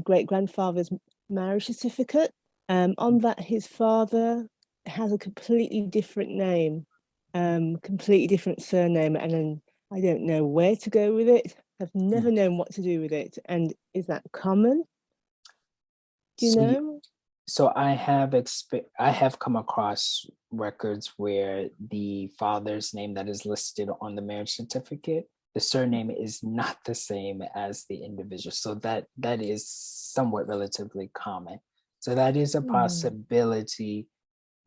great-grandfather's marriage certificate. On that, his father has a completely different name, completely different surname, and then I don't know where to go with it. I've never known what to do with it. And is that common? Do you know? So I have come across records where the father's name that is listed on the marriage certificate, the surname is not the same as the individual. So that is somewhat relatively common. So that is a possibility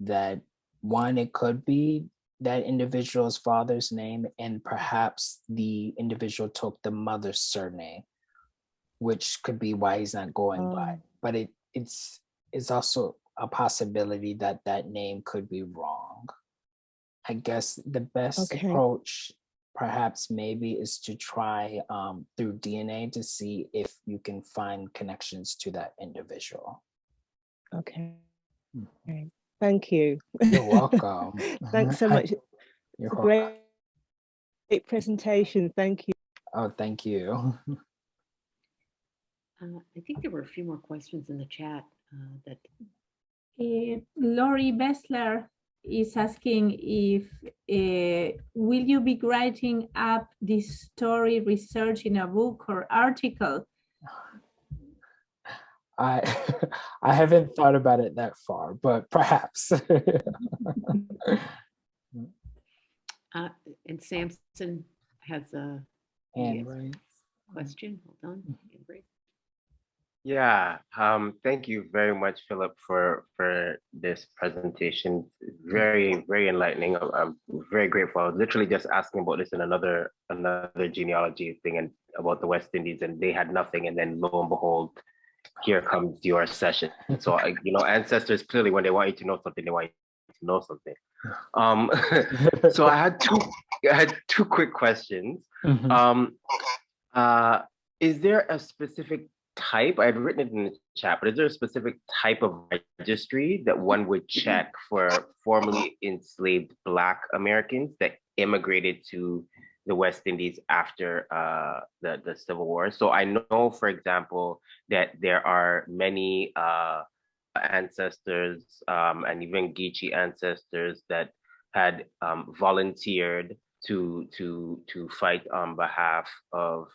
that one, it could be that individual's father's name, and perhaps the individual took the mother's surname, which could be why he's not going by. But it's also a possibility that that name could be wrong. I guess the best approach perhaps maybe is to try through DNA to see if you can find connections to that individual. Okay. Thank you. You're welcome. Thanks so much. You're It's a welcome. great presentation. Thank you. Oh, thank you. I think there were a few more questions in the chat that. Lori Bessler is asking if will you be writing up this story research in a book or article? I haven't thought about it that far, but perhaps. And Samson has a question. Hold on. Yeah, thank you very much, Philip, for this presentation. Very, very enlightening. I'm very grateful. I was literally just asking about this in another genealogy thing and about the West Indies, and they had nothing. And then lo and behold, here comes your session. So, ancestors clearly, when they want you to know something, they want you to know something. So I had two quick questions. Is there a specific type? I had written it in the chat, but is there a specific type of registry that one would check for formerly enslaved Black Americans that immigrated to the West Indies after the Civil War? So I know, for example, that there are many ancestors and even Geechee ancestors that had volunteered to fight on behalf of,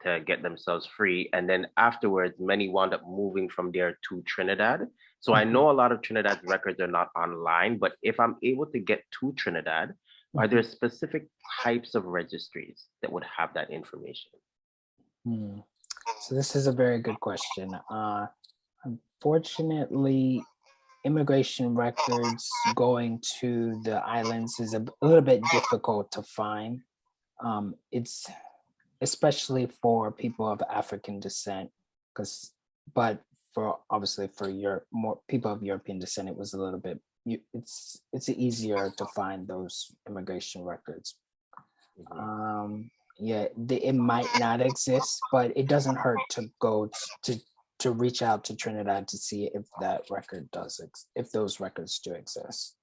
to get themselves free. And then afterwards, many wound up moving from there to Trinidad. So I know a lot of Trinidad's records are not online, but if I'm able to get to Trinidad, are there specific types of registries that would have that information? So this is a very good question. Unfortunately, immigration records going to the islands is a little bit difficult to find. It's especially for people of African descent, but for more people of European descent, it was a little bit, it's easier to find those immigration records. It might not exist, but it doesn't hurt to go to reach out to Trinidad to see if that record if those records do exist.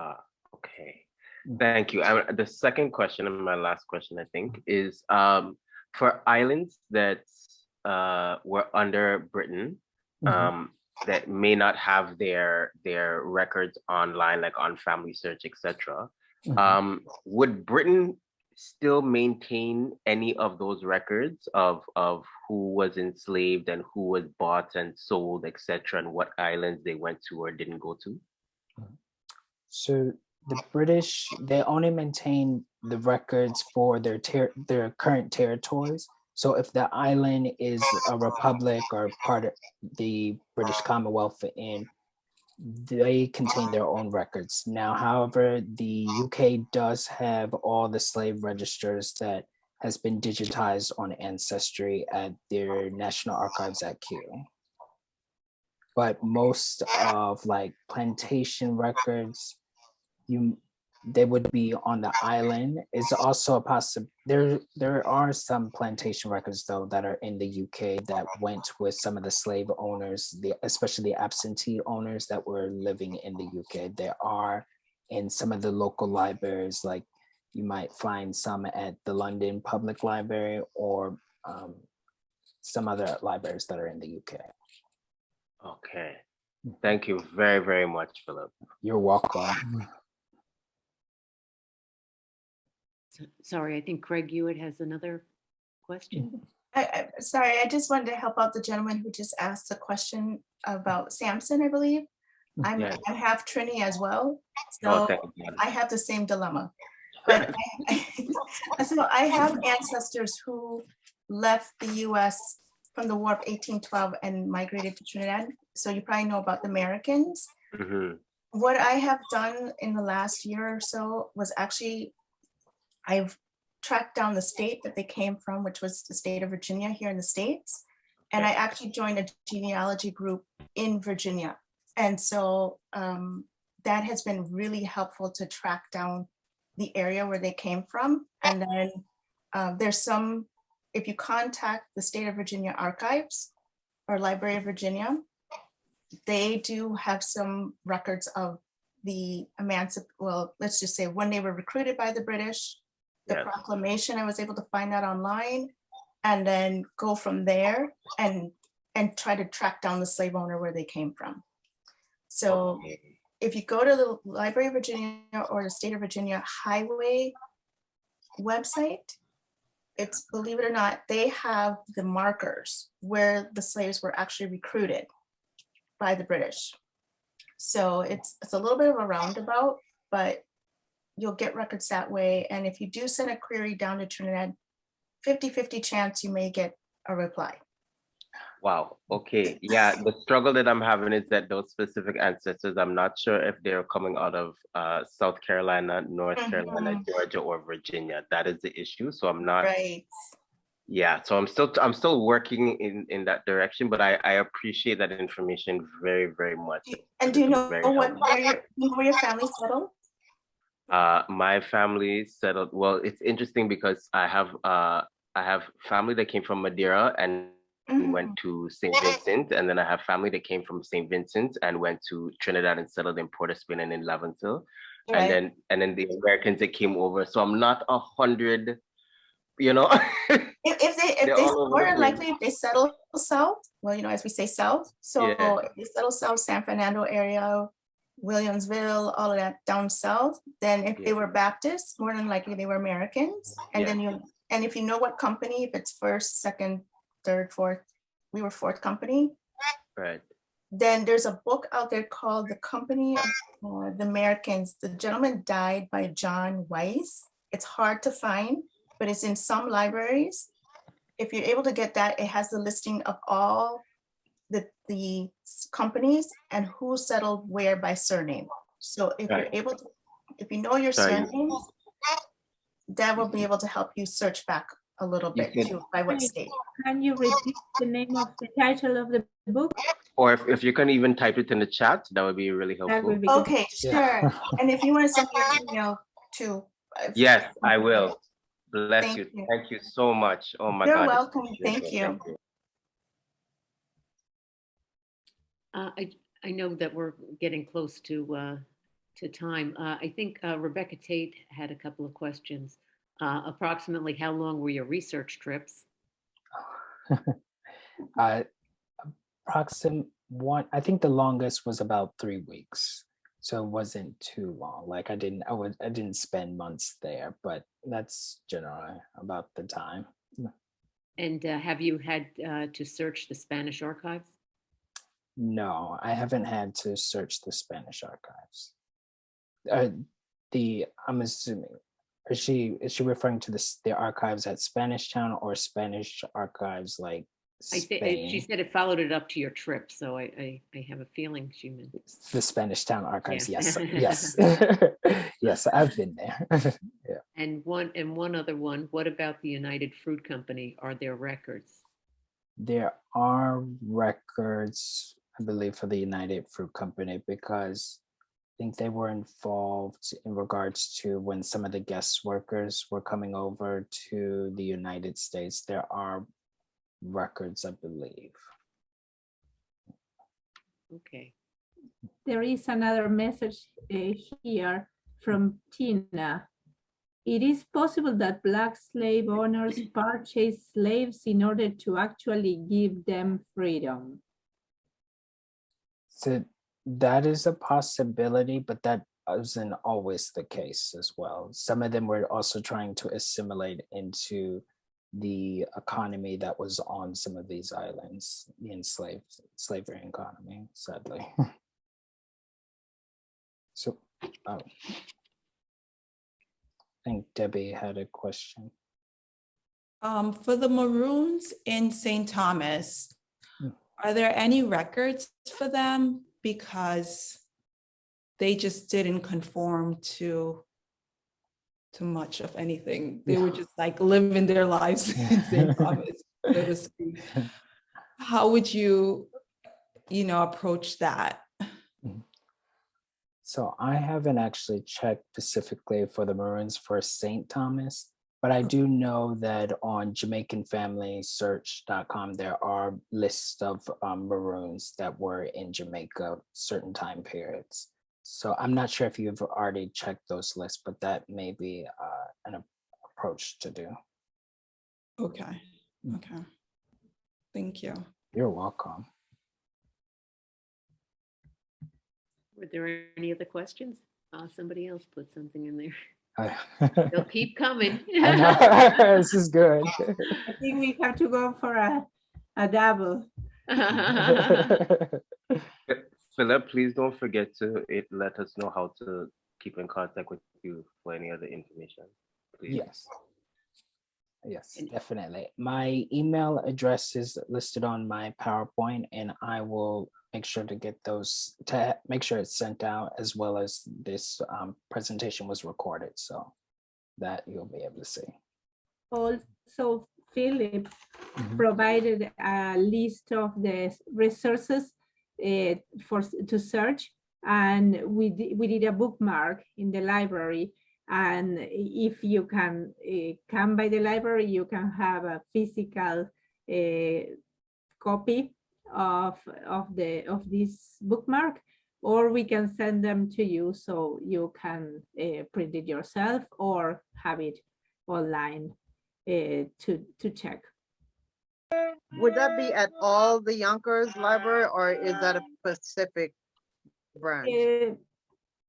Okay. Thank you. The second question, and my last question, I think, is for islands that were under Britain, that may not have their records online, like on Family Search, etc. Would Britain still maintain any of those records of who was enslaved and who was bought and sold, etc., and what islands they went to or didn't go to? So the British, they only maintain the records for their current territories. So if the island is a republic or part of the British Commonwealth, they contain their own records. Now, however, the UK does have all the slave registers that has been digitized on Ancestry at their National Archives at Kew. But most of plantation records, they would be on the island. It's also a possible, there are some plantation records though that are in the UK that went with some of the slave owners, especially the absentee owners that were living in the UK. There are in some of the local libraries, like you might find some at the London Public Library or some other libraries that are in the UK. Okay. Thank you very, very much, Phillip. You're welcome. Sorry, I think Craig Hewitt has another question. Sorry, I just wanted to help out the gentleman who just asked a question about Samson, I believe. I'm half Trini as well, so I have the same dilemma. But so I have ancestors who left the US from the War of 1812 and migrated to Trinidad. So you probably know about the Americans. What I have done in the last year or so was actually, I've tracked down the state that they came from, which was the state of Virginia here in the States. And I actually joined a genealogy group in Virginia. And so that has been really helpful to track down the area where they came from. And then there's some, if you contact the State of Virginia Archives or Library of Virginia, they do have some records of the well, let's just say when they were recruited by the British, the proclamation, I was able to find that online, and then go from there and try to track down the slave owner where they came from. So if you go to the Library of Virginia or the State of Virginia Highway website, it's, believe it or not, they have the markers where the slaves were actually recruited by the British. So it's a little bit of a roundabout, but you'll get records that way. And if you do send a query down to Trinidad, 50-50 chance you may get a reply. Wow. Okay. Yeah. The struggle that I'm having is that those specific ancestors, I'm not sure if they're coming out of South Carolina, North Carolina, Georgia, or Virginia. That is the issue. So I'm not. Right. Yeah. So I'm still working in that direction, but I appreciate that information very, very much. And do you know where your family settled? My family settled. Well, it's interesting because I have family that came from Madeira and went to St. Vincent, and then I have family that came from St. Vincent and went to Trinidad and settled in Port of Spain and in Levantville, and then the Americans that came over. So I'm not 100, you know. if they more than likely if they settle south, well, you know, as we say south. So if they settle south, San Fernando area, Williamsville, all of that down south, then if they were Baptists, more than likely they were Americans. And then and if you know what company, if it's first, second, third, fourth, we were fourth company. Right. Then there's a book out there called The Company of the Americans. The gentleman died by John Weiss. It's hard to find, but it's in some libraries. If you're able to get that, it has the listing of all the companies and who settled where by surname. So if you're able to, if you know your surname, that will be able to help you search back a little bit too, by what state. Can you repeat the name of the title of the book? Or if you can even type it in the chat, that would be really helpful. That would be okay, sure. And if you want to send me your email too. Yes, I will. Bless you. Thank you so much. Oh my God. You're welcome. Thank you. I know that we're getting close to time. I think Rebecca Tate had a couple of questions. Approximately how long were your research trips? I think the longest was about 3 weeks. So it wasn't too long. Like I didn't spend months there, but that's generally about the time. And have you had to search the Spanish archives? No, I haven't had to search the Spanish archives. I'm assuming, is she referring to the archives at Spanish Town or Spanish archives like Spain? She said it followed it up to your trip, so I have a feeling she meant the Spanish Town archives. Yeah. Yes, yes, I've been there. Yeah. And one other one. What about the United Fruit Company? Are there records? There are records, I believe, for the United Fruit Company because I think they were involved in regards to when some of the guest workers were coming over to the United States. There are records, I believe. Okay. There is another message here from Tina. it is possible that Black slave owners purchased slaves in order to actually give them freedom. So that is a possibility, but that isn't always the case as well. Some of them were also trying to assimilate into the economy that was on some of these islands, the enslaved slavery economy, sadly. So I think Debbie had a question. For the Maroons in St. Thomas, are there any records for them? Because they just didn't conform to much of anything. They were just like living their lives in St. Thomas, so to speak. How would you, approach that? So I haven't actually checked specifically for the Maroons for St. Thomas, but I do know that on JamaicanFamilySearch.com, there are lists of Maroons that were in Jamaica certain time periods. So I'm not sure if you've already checked those lists, but that may be an approach to do. Okay. Thank you. You're welcome. Were there any other questions? Somebody else put something in there. I They'll keep coming. know. This is good. I think we have to go for a double. Phillip, please don't forget to let us know how to keep in contact with you for any other information. Please. Yes, definitely. My email address is listed on my PowerPoint, and I will make sure to get those, to make sure it's sent out, as well as this presentation was recorded, so that you'll be able to see. Also, Phillip provided a list of the resources to search, and we did a bookmark in the library. And if you can come by the library, you can have a physical copy of this bookmark, or we can send them to you so you can print it yourself or have it online to check. Would that be at all the Yonkers Library, or is that a specific branch?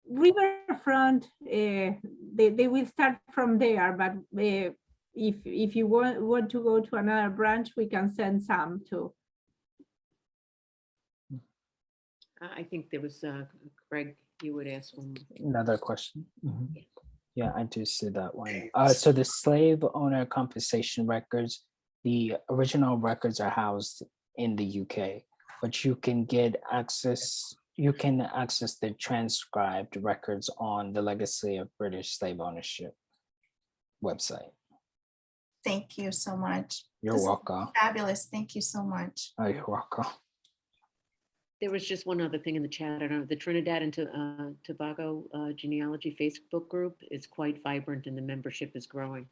Riverfront, they will start from there, but if you want to go to another branch, we can send some too. I think there was, Craig, you would ask one. Another question. Yeah, I do see that one. So the slave owner compensation records, the original records are housed in the UK, but you can get access. You can access the transcribed records on the Legacy of British Slave Ownership website. Thank you so much. You're welcome. Fabulous. Thank you so much. Oh, you're welcome. There was just one other thing in the chat. I don't know, the Trinidad and Tobago genealogy Facebook group is quite vibrant and the membership is growing.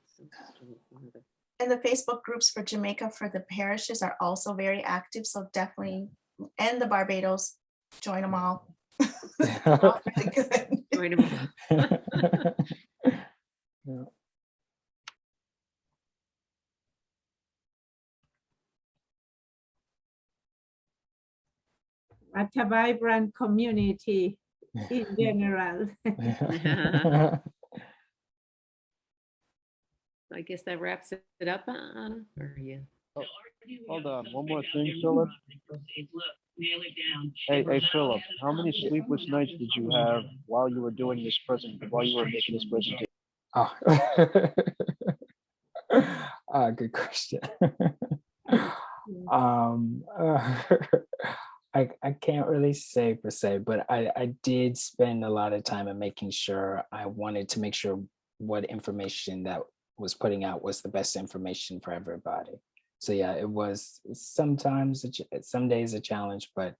And the Facebook groups for Jamaica for the parishes are also very active. So definitely, and the Barbados, join them all. All really good. Join them all. Yeah. What a vibrant community in general. I guess that wraps it up, Anna, or yeah. Hold on, one more thing, Phillip. Hey, Phillip, how many sleepless nights did you have while you were doing this while you were making this presentation? Good question. I can't really say per se, but I did spend a lot of time in making sure I wanted to make sure what information that was putting out was the best information for everybody. So yeah, it was sometimes, some days a challenge, but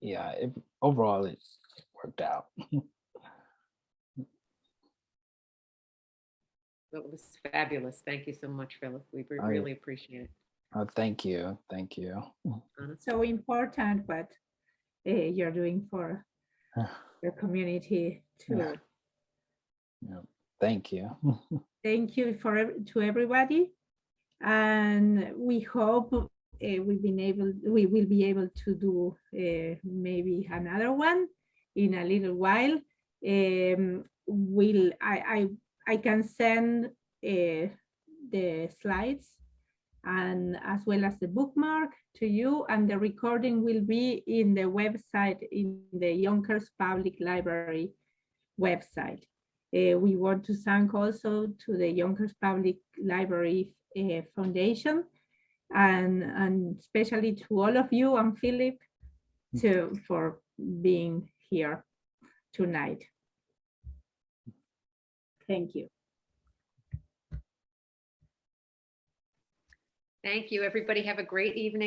yeah, overall it worked out. It was fabulous. Thank you so much, Phillip. We really appreciate it. Oh, thank you. Thank you. So important what you're doing for the community too. Yeah. Thank you. Thank you to everybody. And we hope we will be able to do maybe another one in a little while. I can send the slides and as well as the bookmark to you, and the recording will be in the website, in the Yonkers Public Library website. We want to thank also to the Yonkers Public Library Foundation, and especially to all of you and Phillip for being here tonight. Thank you. Thank you, everybody. Have a great evening.